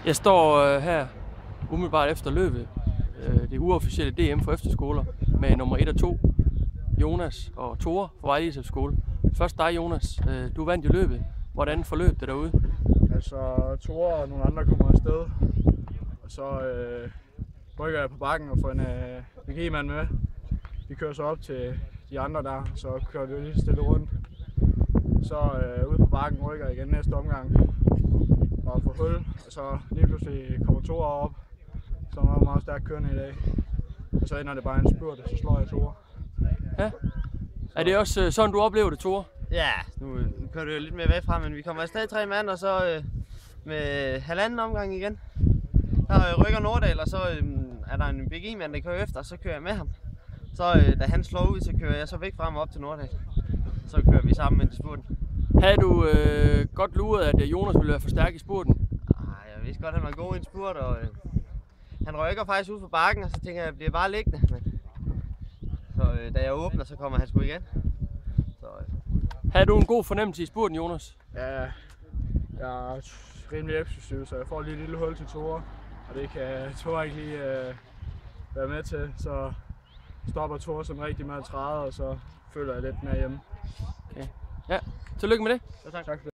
Jeg står her umiddelbart efter løbet, det uofficielle DM for efterskoler, med nummer 1 og 2, Jonas og Tore fra Vejle ISF skole. Først dig, Jonas. Du vandt jo løbet. Hvordan forløb det derude? Altså, Tore og nogle andre kommer afsted, og så rykker jeg på bakken og får en BG-mand med. Vi kører så op til de andre der, så kører vi lige stille rundt. Så ude på bakken rykker jeg igen næste omgang og får hul, og så lige pludselig kommer Tore op, som er meget stærkt kørende i dag. Og så ender det bare en spurt, og så slår jeg Tore. Ja. Er det også sådan, du oplever det, Tore? Ja, nu kører du jo lidt mere væk fra, men vi kommer afsted 3 mand, og så med halvanden omgang igen. Der rykker Nordahl, og så er der en BG-mand, der kører efter, og så kører jeg med ham. Så da han slår ud, så kører jeg så væk fra ham op til Nordahl. Så kører vi sammen med spurten. Havde du godt luret, at Jonas ville være for stærk i spurten? Nej, jeg vidste godt, at han var god i en spurt, og han rykker faktisk ud på bakken, og så tænker jeg, at jeg bliver bare liggende. Men, så da jeg åbner, så kommer han sgu igen. Så, Havde du en god fornemmelse i spurten, Jonas? Ja, jeg er rimelig eksplosiv, så jeg får lige et lille hul til Tore, og det kan Tore ikke lige være med til. Så stopper Tore sådan rigtig med at træde, og så føler jeg lidt mere hjemme. Okay. Ja, tillykke med det. Så tak. Tak for det.